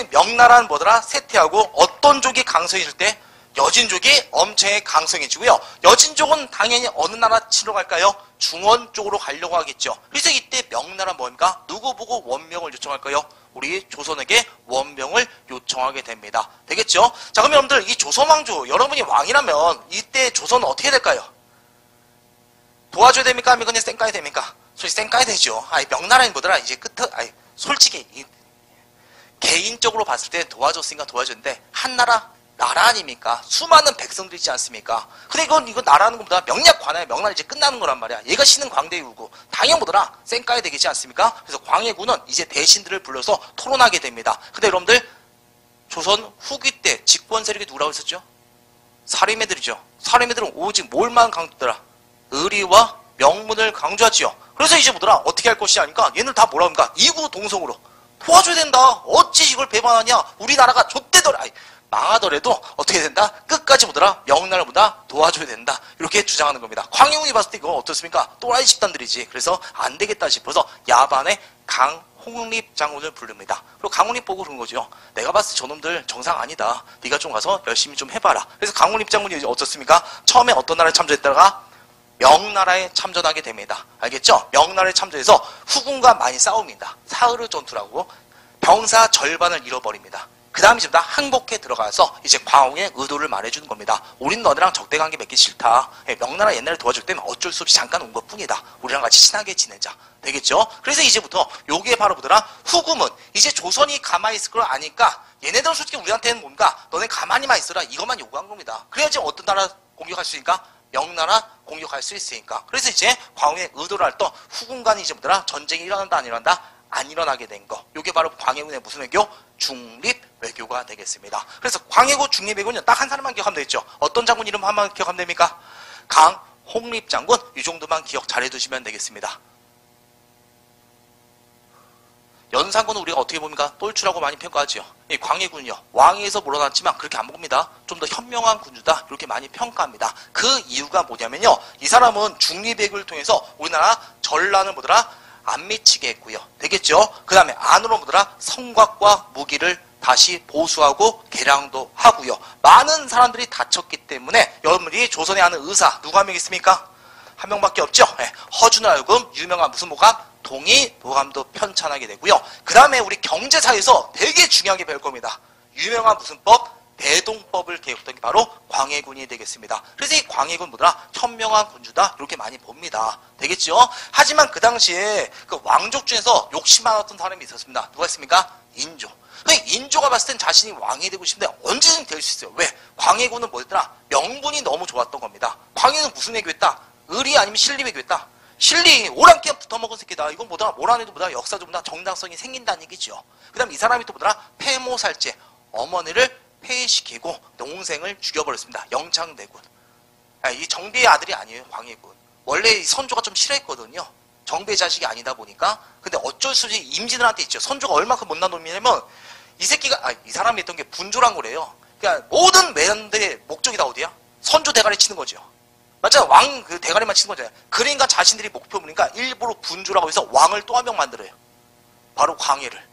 명나라는 뭐더라? 쇠퇴하고 어떤 족이 강성해질 때? 여진족이 엄청 강성해지고요. 여진족은 당연히 어느 나라 치러 갈까요? 중원 쪽으로 가려고 하겠죠. 그래서 이때 명나라 뭡니까? 누구 보고 원명을 요청할까요? 우리 조선에게 원명을 요청하게 됩니다. 되겠죠? 자, 그럼 여러분들 이 조선왕조, 여러분이 왕이라면 이때 조선은 어떻게 될까요? 도와줘야 됩니까? 아니면 그냥 쌩까야 됩니까? 솔직히 쌩까야 되죠. 명나라는 뭐더라? 이제 솔직히 개인적으로 봤을 때 도와줬으니까 도와줬는데 한 나라 아닙니까? 수많은 백성들이 있지 않습니까? 근데 이건 나라는 것보다 명략 관할 명나라 이제 끝나는 거란 말이야. 얘가 신은 광대이우고 당연 뭐더라? 쌩까야 되겠지 않습니까? 그래서 광해군은 이제 대신들을 불러서 토론하게 됩니다. 근데 여러분들 조선 후기 때 집권 세력이 누구라고 했었죠? 사리매들이죠. 사리매들은 오직 뭘만 강조더라? 의리와 명문을 강조하지요. 그래서 이제 뭐더라? 어떻게 할 것이냐 하니까 얘는 다 뭐라 합니까? 이구동성으로 도와줘야 된다. 어찌 이걸 배반하냐? 우리나라가 좆대더라. 망하더라도 어떻게 된다? 끝까지 뭐더라? 명나라보다 도와줘야 된다. 이렇게 주장하는 겁니다. 광해군이 봤을 때 이거 어떻습니까? 또라이 집단들이지. 그래서 안 되겠다 싶어서 야반에 강홍립 장군을 부릅니다. 그리고 강홍립 보고 그런 거죠. 내가 봤을 때 저놈들 정상 아니다. 네가 좀 가서 열심히 좀 해봐라. 그래서 강홍립 장군이 어떻습니까? 처음에 어떤 나라에 참전했다가 명나라에 참전하게 됩니다. 알겠죠? 명나라에 참전해서 후군과 많이 싸웁니다. 사흐르 전투라고 병사 절반을 잃어버립니다. 그 다음에 지금 다 항복해 들어가서 이제 광홍의 의도를 말해주는 겁니다. 우린 너네랑 적대관계 맺기 싫다. 명나라 옛날에 도와줄 때는 어쩔 수 없이 잠깐 온 것뿐이다. 우리랑 같이 친하게 지내자. 되겠죠? 그래서 이제부터 요게 바로 뭐더라? 후금은 이제 조선이 가만히 있을 걸 아니까 얘네들은 솔직히 우리한테는 뭔가 너네 가만히만 있어라. 이것만 요구한 겁니다. 그래야지 어떤 나라 공격할 수 있으니까? 명나라 공격할 수 있으니까. 그래서 이제 광홍의 의도를 할 때 후금간이 이제 뭐더라? 전쟁이 일어난다 안 일어난다? 안 일어나게 된 거. 요게 바로 광해군의 무슨 외교? 중립 외교가 되겠습니다. 그래서 광해군 중립 외교는 딱 한 사람만 기억하면 되겠죠. 어떤 장군 이름 한번 기억하면 됩니까? 강홍립 장군. 이 정도만 기억 잘 해두시면 되겠습니다. 연산군은 우리가 어떻게 봅니까? 똘추라고 많이 평가하죠. 이 광해군은요. 왕위에서 물러났지만 그렇게 안 봅니다. 좀 더 현명한 군주다. 이렇게 많이 평가합니다. 그 이유가 뭐냐면요. 이 사람은 중립외교를 통해서 우리나라 전란을 뭐더라? 안 미치게 했고요. 되겠죠? 그 다음에 안으로 뭐더라? 성곽과 무기를 다시 보수하고 개량도 하고요. 많은 사람들이 다쳤기 때문에 여러분들이 조선에 하는 의사 누가 한 명 있습니까? 한 명밖에 없죠? 네. 허준하여금 유명한 무슨 모감? 동의보감도 편찬하게 되고요. 그 다음에 우리 경제사에서 되게 중요하게 배울 겁니다. 유명한 무슨 법? 대동법을 개혁했던 게 바로 광해군이 되겠습니다. 그래서 이 광해군 뭐더라? 현명한 군주다. 이렇게 많이 봅니다. 되겠죠? 하지만 그 당시에 그 왕족 중에서 욕심 많았던 사람이 있었습니다. 누가 있습니까? 인조. 인조가 봤을 땐 자신이 왕이 되고 싶은데 언제든 될 수 있어요. 왜? 광해군은 뭐였더라? 명분이 너무 좋았던 겁니다. 광해는 무슨 외교했다? 의리 아니면 실리 외교했다? 실리, 오랑캐 붙어먹은 새끼다. 이건 뭐더라? 뭘 안 해도 뭐더라? 역사적으로 정당성이 생긴다는 얘기죠. 그 다음 이 사람이 또 뭐더라? 폐모살제. 어머니를 폐위시키고 동생을 죽여버렸습니다. 영창대군. 이 정비의 아들이 아니에요. 광해군. 원래 이 선조가 좀 싫어했거든요. 정비의 자식이 아니다 보니까. 근데 어쩔 수 없이 임진왜란때 있죠. 선조가 얼마큼 못난 놈이냐면 이 새끼가 이 사람이 했던 게 분조란 거래요. 그러니까 모든 매연들의 목적이 다 어디야? 선조 대가리 치는 거죠. 맞잖아. 왕 그 대가리만 치는 거잖아요. 그러니까 자신들이 목표물이니까 일부러 분조라고 해서 왕을 또 한 명 만들어요. 바로 광해를.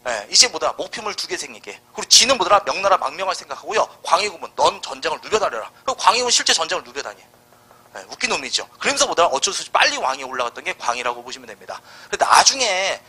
예, 이제 뭐더라? 목표물 2개 생기게. 그리고 지는 뭐더라? 명나라 망명할 생각하고요. 광해군은 넌 전쟁을 누벼다녀라. 그리고 광해군은 실제 전쟁을 누벼다녀. 예, 웃긴 놈이죠. 그러면서 뭐더라? 어쩔 수 없이 빨리 왕위에 올라갔던 게 광해라고 보시면 됩니다. 근데 나중에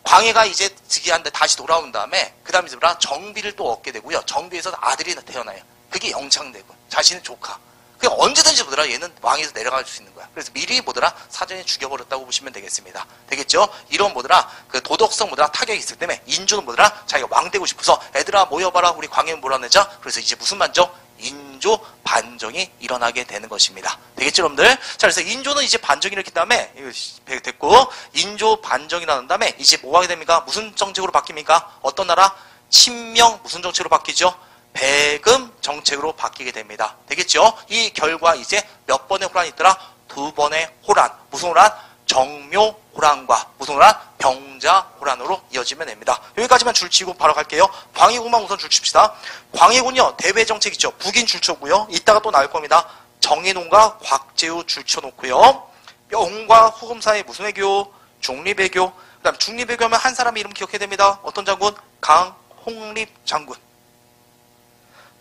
광해가 이제 즉위한데 다시 돌아온 다음에 그 다음에 뭐더라? 정비를 또 얻게 되고요. 정비에서 아들이 태어나요. 그게 영창대군. 자신의 조카. 그냥 언제든지 뭐더라? 얘는 왕에서 내려갈 수 있는 거야. 그래서 미리 뭐더라? 사전에 죽여버렸다고 보시면 되겠습니다. 되겠죠? 이런 뭐더라? 그 도덕성 뭐더라? 타격이 있을 때문에 인조는 뭐더라? 자기가 왕 되고 싶어서 애들아 모여봐라. 우리 광해는 몰아내자. 그래서 이제 무슨 반정? 인조 반정이 일어나게 되는 것입니다. 되겠죠, 여러분들? 자, 그래서 인조는 이제 반정이 일으킨 다음에 이거 됐고 인조 반정이 일어난 다음에 이제 뭐 하게 됩니까? 무슨 정책으로 바뀝니까? 어떤 나라? 친명 무슨 정책으로 바뀌죠? 배금 정책으로 바뀌게 됩니다. 되겠죠? 이 결과 이제 몇 번의 호란이 있더라? 2번의 호란. 무슨 호란? 정묘 호란과 무슨 호란? 병자 호란으로 이어지면 됩니다. 여기까지만 줄치고 바로 갈게요. 광해군만 우선 줄칩시다. 광해군요. 대외 정책 있죠. 북인 줄쳐고요. 이따가 또 나올 겁니다. 정인홍과 곽재우 줄쳐놓고요. 명과 후금 사이 무슨 외교? 중립외교. 그 다음 중립외교하면 한 사람 이름 기억해야 됩니다. 어떤 장군? 강홍립 장군.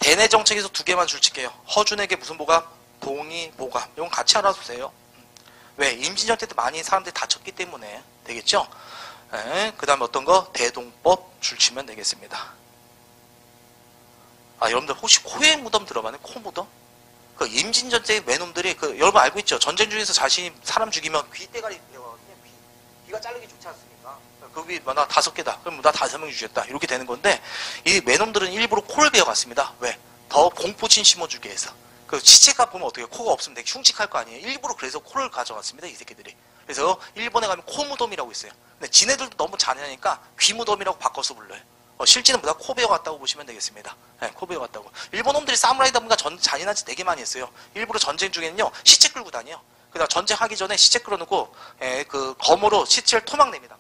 대내 정책에서 2개만 줄칠게요. 허준에게 무슨 보감? 동의보감. 이건 같이 알아두세요. 왜? 임진전 때도 많이 사람들이 다쳤기 때문에. 되겠죠? 그 다음에 어떤 거? 대동법 줄치면 되겠습니다. 여러분들 혹시 코의 무덤 들어봤나요? 코 무덤? 그 임진전 때 외놈들이 여러분 알고 있죠? 전쟁 중에서 자신이 사람 죽이면 귀대가리 되거든요. 귀가 자르기 좋지 않습니까? 거기 나 5개다. 그럼 나 5명 죽였다. 이렇게 되는 건데 이 외놈들은 일부러 코를 베어갔습니다. 왜? 더 공포심 심어주기 위해서. 그 시체가 보면 어떻게 코가 없으면 되게 흉측할 거 아니에요. 일부러 그래서 코를 가져갔습니다. 이 새끼들이. 그래서 일본에 가면 코무덤이라고 있어요. 근데 지네들도 너무 잔인하니까 귀무덤이라고 바꿔서 불러요. 실제는 보다 코 베어갔다고 보시면 되겠습니다. 네, 코 베어갔다고. 일본 놈들이 사무라이다 보니까 잔인한 짓 되게 많이 했어요. 일부러 전쟁 중에는요 시체 끌고 다녀요. 그다음 전쟁하기 전에 시체 끌어놓고 그 검으로 시체를 토막냅니다.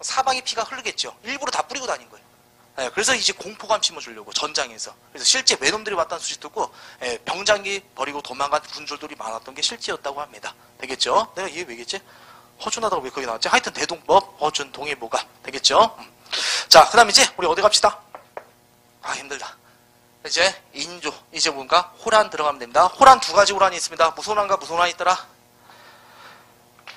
사방에 피가 흐르겠죠. 일부러 다 뿌리고 다닌 거예요. 네, 그래서 이제 공포감 심어주려고 전장에서. 그래서 실제 외놈들이 왔다는 소식 듣고 병장기 버리고 도망간 군졸들이 많았던 게 실제였다고 합니다. 되겠죠? 내가 이해 왜겠지? 허준하다고 왜 거기 나왔지? 하여튼 대동법, 허준, 동의보감. 되겠죠? 자, 그 다음 이제 우리 어디 갑시다. 힘들다. 이제 인조, 이제 뭔가 호란 들어가면 됩니다. 호란 2가지 호란이 있습니다. 무슨 호란과 무슨 호란이 있더라?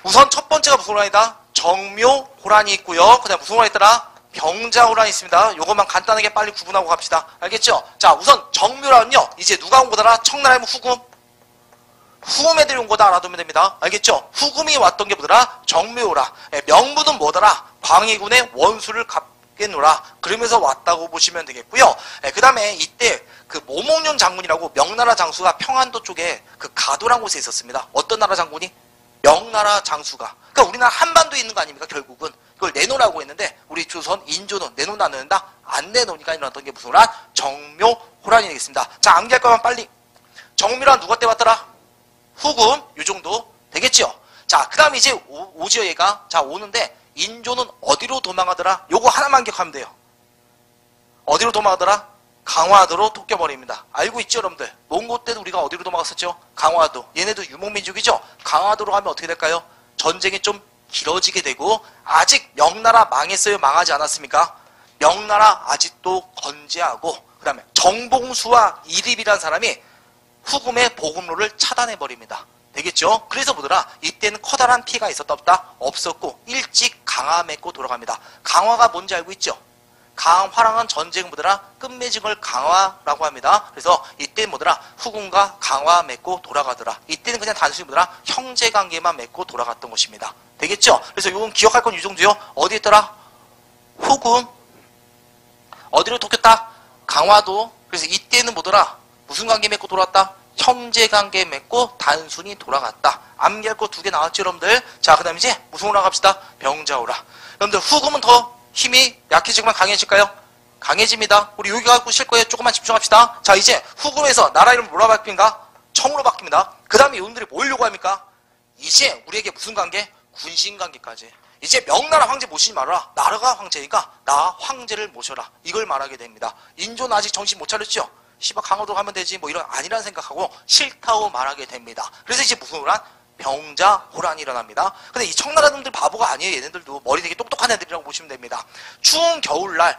우선 첫 번째가 무슨 호란이다? 정묘 호란이 있고요. 그 다음 무슨 호란이 있더라? 병자 호란이 있습니다. 요것만 간단하게 빨리 구분하고 갑시다. 알겠죠? 자, 우선 정묘란은요. 이제 누가 온 거더라? 청나라의 후금. 후금 애들이 온 거다 알아두면 됩니다. 알겠죠? 후금이 왔던 게 뭐더라? 정묘호라. 명분은 뭐더라? 광해군의 원수를 갚겠노라. 그러면서 왔다고 보시면 되겠고요. 그 다음에 이때 그 모몽룡 장군이라고 명나라 장수가 평안도 쪽에 그 가도란 곳에 있었습니다. 어떤 나라 장군이? 명나라 장수가. 그러니까 우리나라 한반도에 있는 거 아닙니까? 결국은. 그걸 내놓으라고 했는데 우리 조선 인조는 내놓나 안 내놓는다? 안 내놓으니까 일어났던 게 무슨 호란? 정묘호란이 되겠습니다. 자, 암기할 거면 빨리. 정묘란 누가 때 왔더라? 후금. 요 정도 되겠죠? 자, 그 다음에 이제 오지요 얘가. 자, 오는데 인조는 어디로 도망가더라? 요거 하나만 기억하면 돼요. 어디로 도망가더라? 강화도로 토껴버립니다. 알고 있죠, 여러분들? 몽고 때도 우리가 어디로 도망갔었죠? 강화도. 얘네도 유목민족이죠? 강화도로 가면 어떻게 될까요? 전쟁이 좀 길어지게 되고 아직 명나라 망했어요? 망하지 않았습니까? 명나라 아직도 건재하고 그 다음에 정봉수와 이립이라는 사람이 후금의 보급로를 차단해버립니다. 되겠죠? 그래서 뭐더라? 이때는 커다란 피해가 있었다 없다? 없었고 일찍 강화 맺고 돌아갑니다. 강화가 뭔지 알고 있죠? 강화랑은 전쟁 뭐더라? 끝맺은 강화라고 합니다. 그래서 이때 뭐더라? 후금과 강화 맺고 돌아가더라. 이때는 그냥 단순히 뭐더라? 형제관계만 맺고 돌아갔던 것입니다. 되겠죠? 그래서 이건 기억할 건 이 정도요. 어디 있더라? 후금. 어디로 토꼈다? 강화도. 그래서 이때는 뭐더라? 무슨 관계 맺고 돌아왔다? 형제관계 맺고 단순히 돌아갔다. 암기할 거 2개 나왔죠, 여러분들? 자, 그 다음 이제 무슨 호라 갑시다? 병자호라. 여러분들 후금은 더 힘이 약해지면 강해질까요? 강해집니다. 우리 여기 갖고 쉴 거예요. 조금만 집중합시다. 자, 이제 후금에서 나라 이름 뭐라 바뀝니까? 청으로 바뀝니다. 그 다음에 이분들이 뭘 요구합니까? 이제 우리에게 무슨 관계? 군신관계까지. 이제 명나라 황제 모시지 말아라. 나라가 황제니까 나 황제를 모셔라. 이걸 말하게 됩니다. 인조는 아직 정신 못 차렸죠? 씨발 강화도 가면 되지 뭐 이런 아니란 생각하고 싫다고 말하게 됩니다. 그래서 이제 무슨 호란? 병자호란이 일어납니다. 근데 이 청나라 놈들 바보가 아니에요. 얘네들도 머리 되게 똑똑한 애들이라고 보시면 됩니다. 추운 겨울날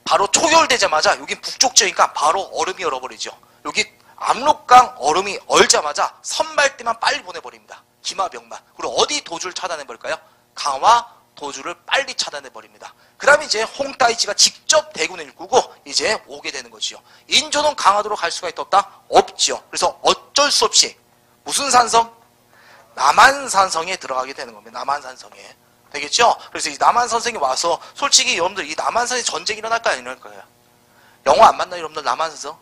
바로 초겨울 되자마자 여기 북쪽 지역이니까 바로 얼음이 얼어버리죠. 여기 압록강 얼음이 얼자마자 선발대만 빨리 보내버립니다. 기마병만. 그리고 어디 도주를 차단해버릴까요? 강화 도주를 빨리 차단해버립니다. 그 다음에 이제 홍따이치가 직접 대군을 이끌고 이제 오게 되는 거지요. 인조는 강화도로 갈 수가 있다? 없지요. 그래서 어쩔 수 없이 무슨 산성? 남한산성에 들어가게 되는 겁니다. 남한산성에. 되겠죠? 그래서 이 남한산성에 와서 솔직히 여러분들 이 남한산에 전쟁이 일어날까요? 안 일어날까요? 영화 안 봤나요? 여러분들 남한산성?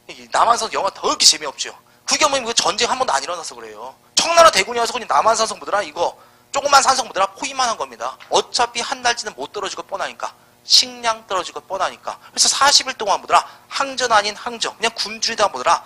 이 남한산성 영화 더럽게 재미없죠? 그게 뭐냐면 전쟁 한 번도 안 일어나서 그래요. 청나라 대군이 와서 그냥 남한산성 보더라 이거 조그만 산성 보더라 포위만 한 겁니다. 어차피 한 달치는 못 떨어지고 뻔하니까. 식량 떨어지고 뻔하니까. 그래서 40일 동안 보더라 항전 아닌 항전 그냥 굶주리다 보더라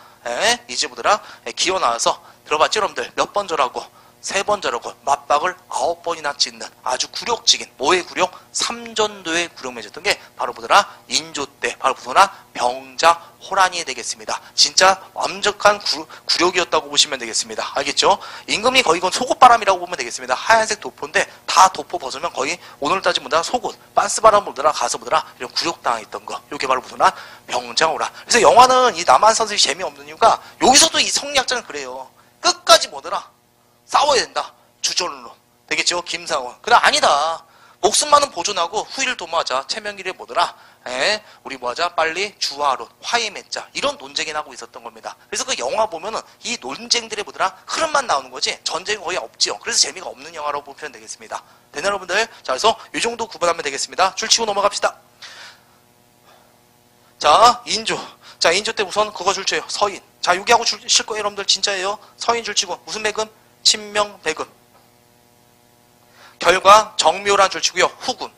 이제 보더라 기어 나와서 들어봤죠 여러분들? 몇 번 절하고 3번 절하고 맞박을 9번이나 짓는 아주 굴욕적인 뭐의 굴욕? 삼전도의 굴욕 맺었던 게 바로 보더라 인조 때 바로 보더라 병자호란이 되겠습니다. 진짜 완벽한 굴욕이었다고 보시면 되겠습니다. 알겠죠? 임금이 거의 이건 속옷바람이라고 보면 되겠습니다. 하얀색 도포인데 다 도포 벗으면 거의 오늘 따지면 보더라 속옷 빤스바람 보더라 가서 보더라 이런 굴욕당했던 거 이게 바로 보더라 병자호란. 그래서 영화는 이 남한산성이 재미없는 이유가 여기서도 이 성리학자는 그래요. 끝까지 뭐더라 싸워야 된다. 주전론. 되겠죠? 김상원. 그래 아니다. 목숨만은 보존하고 후일을 도모하자. 최명길이 뭐더라? 우리 뭐하자? 빨리 주화론, 화해 맺자. 이런 논쟁이 나고 있었던 겁니다. 그래서 그 영화 보면은 이 논쟁들의 뭐더라? 흐름만 나오는 거지 전쟁이 거의 없지요. 그래서 재미가 없는 영화라고 보면 되겠습니다. 되나 여러분들? 자 그래서 이 정도 구분하면 되겠습니다. 줄 치고 넘어갑시다. 자 인조. 자 인조 때 우선 그거 줄 쳐요. 서인. 자 여기하고 실 거예요 여러분들. 진짜예요. 서인 줄 치고 무슨 배금? 친명배금. 결과 정묘란 줄치고요. 후군.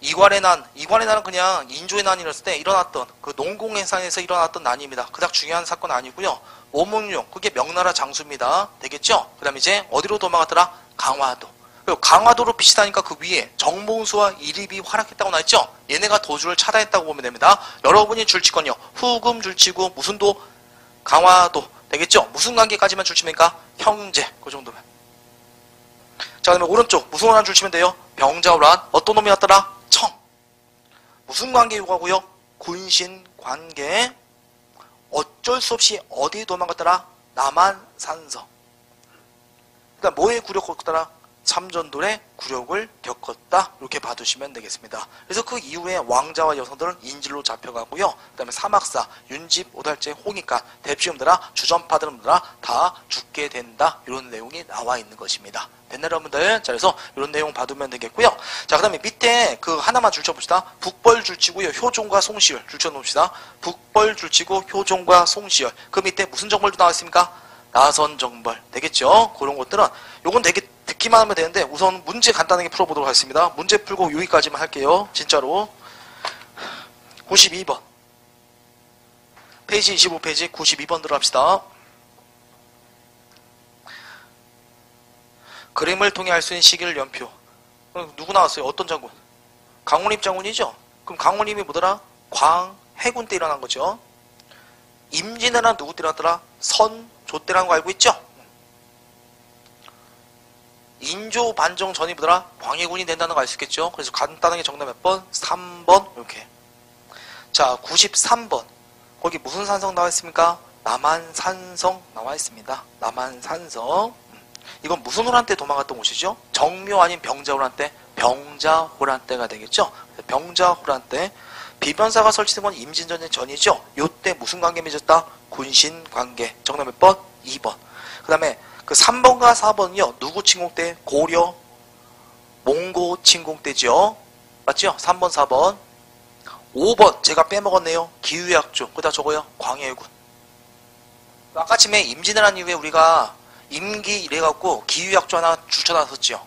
이괄의 난. 이괄의 난은 그냥 인조의 난이었을 때 일어났던 그 농공해상에서 일어났던 난입니다. 그닥 중요한 사건 아니고요. 오문용. 그게 명나라 장수입니다. 되겠죠? 그 다음에 이제 어디로 도망갔더라? 강화도. 그리고 강화도로 빛이 나니까 그 위에 정몽수와 이립이 활약했다고 나왔죠? 얘네가 도주를 차단했다고 보면 됩니다. 여러분이 줄치건요. 후금 줄치고 무슨 도? 강화도. 되겠죠? 무슨 관계까지만 줄치니까 형제 그 정도면. 자 그다음에 오른쪽 무슨 호란 줄치면 돼요? 병자호란. 어떤 놈이 왔더라? 청. 무슨 관계 요구하고요? 군신 관계. 어쩔 수 없이 어디 도망갔더라? 남한산성. 그러니까 뭐의 굴욕 겪었더라? 삼전돌의 굴욕을 겪었다. 이렇게 봐두시면 되겠습니다. 그래서 그 이후에 왕자와 여성들은 인질로 잡혀가고요. 그 다음에 사막사, 윤집, 오달제, 홍익간, 대피음들아, 주전파들아 다 죽게 된다. 이런 내용이 나와 있는 것입니다. 됐나 여러분들? 자 그래서 이런 내용 봐두면 되겠고요. 자 그 다음에 밑에 그 하나만 줄쳐봅시다. 북벌 줄치고요. 효종과 송시열 줄쳐놓읍시다. 북벌 줄치고 효종과 송시열. 그 밑에 무슨 정벌도 나왔습니까? 나선정벌. 되겠죠? 그런 것들은 요건 되게 듣기만 하면 되는데 우선 문제 간단하게 풀어보도록 하겠습니다. 문제 풀고 여기까지만 할게요. 진짜로. 92번. 페이지 25페이지 92번 들어갑시다. 그림을 통해 알 수 있는 시기를 연표. 누구 나왔어요? 어떤 장군? 강원립 장군이죠? 그럼 강원립이 뭐더라? 광해군 때 일어난 거죠. 임진왜란 누구 때 일어났더라? 선조 때라는 거 알고 있죠? 인조 반정 전이 뭐더라? 광해군이 된다는 거 알 수 있겠죠? 그래서 간단하게 정답 몇 번? 3번 이렇게. 자 93번. 거기 무슨 산성 나와 있습니까? 남한산성 나와 있습니다. 남한산성. 이건 무슨 호란 때 도망갔던 곳이죠? 정묘 아닌 병자호란 때? 병자호란 때가 되겠죠? 병자호란 때. 비변사가 설치된 건 임진전의 전이죠? 요때 무슨 관계 맺었다? 군신관계. 정답 몇 번? 2번. 그 다음에 그 3번과 4번은요. 누구 침공 때? 고려, 몽고 침공 때죠. 맞죠? 3번, 4번. 5번 제가 빼먹었네요. 기후약조. 그다 저거요. 광해군. 아까 침에 임진왜란 이후에 우리가 임기 이래갖고 기후약조 하나 줄쳐놨었죠.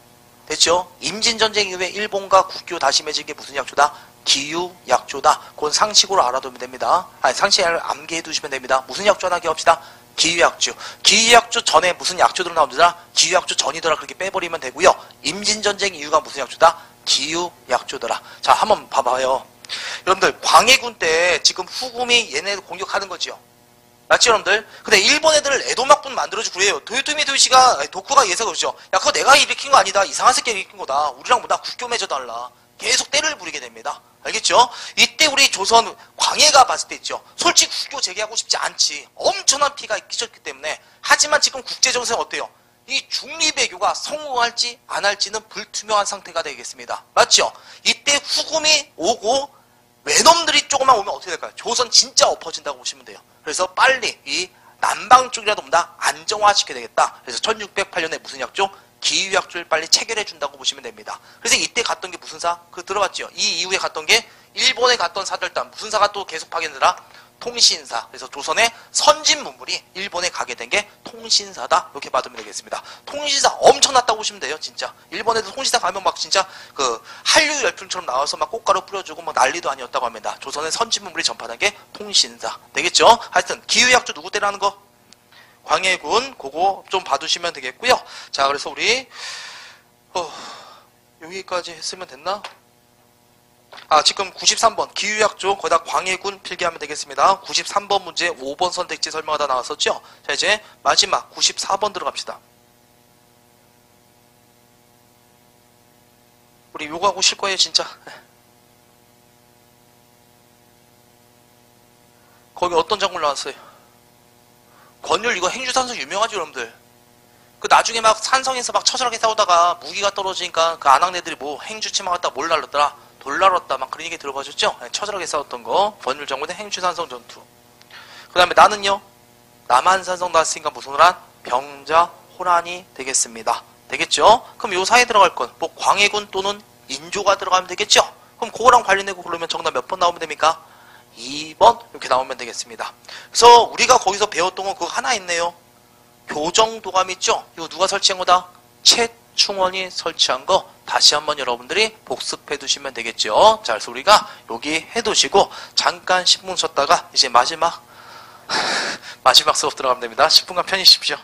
됐죠? 임진전쟁 이후에 일본과 국교 다시 맺은 게 무슨 약조다? 기후약조다. 그건 상식으로 알아두면 됩니다. 아니 상식을 암기해 두시면 됩니다. 무슨 약조 하나 기억합시다. 기후약주. 기후약주 전에 무슨 약주들은 나오더라? 기후약주 전이더라. 그렇게 빼버리면 되고요. 임진전쟁 이유가 무슨 약주다? 기후약주더라. 자, 한번 봐봐요. 여러분들, 광해군 때 지금 후금이 얘네들 공격하는 거지요. 맞지, 여러분들? 근데 일본 애들을 에도막군 만들어주고 그래요. 도요토미 도요시가, 도쿠가 예사가 그러죠. 야, 그거 내가 일으킨 거 아니다. 이상한 새끼가 일으킨 거다. 우리랑 뭐다 국교 맺어달라. 계속 때를 부리게 됩니다. 알겠죠? 이때 우리 조선 광해가 봤을 때 있죠. 솔직히 국교 재개하고 싶지 않지. 엄청난 피가 끼쳤기 때문에. 하지만 지금 국제정세는 어때요? 이 중립외교가 성공할지 안 할지는 불투명한 상태가 되겠습니다. 맞죠? 이때 후금이 오고 외놈들이 조금만 오면 어떻게 될까요? 조선 진짜 엎어진다고 보시면 돼요. 그래서 빨리 이 남방 쪽이라도 보다 안정화시켜야 되겠다. 그래서 1608년에 무슨 약조? 기후약조를 빨리 체결해 준다고 보시면 됩니다. 그래서 이때 갔던 게 무슨 사? 그거 들어봤죠? 이 이후에 갔던 게 일본에 갔던 사들단 무슨 사가 또 계속 파견되더라? 통신사. 그래서 조선의 선진 문물이 일본에 가게 된 게 통신사다. 이렇게 받으면 되겠습니다. 통신사 엄청났다고 보시면 돼요. 진짜. 일본 애들 통신사 가면 막 진짜 그 한류 열풍처럼 나와서 막 꽃가루 뿌려주고 막 난리도 아니었다고 합니다. 조선의 선진 문물이 전파된 게 통신사. 되겠죠? 하여튼 기후약조 누구 때라는 거? 광해군 그거 좀 봐두시면 되겠고요. 자, 그래서 우리 여기까지 했으면 됐나? 아, 지금 93번 기후약조 거기다 광해군 필기하면 되겠습니다. 93번 문제 5번 선택지 설명하다 나왔었죠? 자, 이제 마지막 94번 들어갑시다. 우리 요거 하고 쉴 거예요, 진짜. 거기 어떤 장물 나왔어요? 권율 이거 행주산성 유명하죠, 여러분들. 그 나중에 막 산성에서 막 처절하게 싸우다가 무기가 떨어지니까 그 안악내들이 뭐 행주치마 갖다 뭘 날렸더라? 돌 날렸다 막 그런 얘기 들어보셨죠? 처절하게 싸웠던 거 권율 장군의 행주산성 전투. 그 다음에 나는요 남한산성 나왔으니까 무슨 호란? 병자 호란이 되겠습니다. 되겠죠? 그럼 요 사이에 들어갈 건 뭐 광해군 또는 인조가 들어가면 되겠죠? 그럼 그거랑 관련되고 그러면 정답 몇 번 나오면 됩니까? 2번 이렇게 나오면 되겠습니다. 그래서 우리가 거기서 배웠던 건 그거 하나 있네요. 교정도감 있죠? 이거 누가 설치한 거다? 최충원이 설치한 거 다시 한번 여러분들이 복습해 두시면 되겠죠. 자, 그래서 우리가 여기 해두시고 잠깐 10분 쉬었다가 이제 마지막 수업 들어가면 됩니다. 10분간 편히 쉬십시오.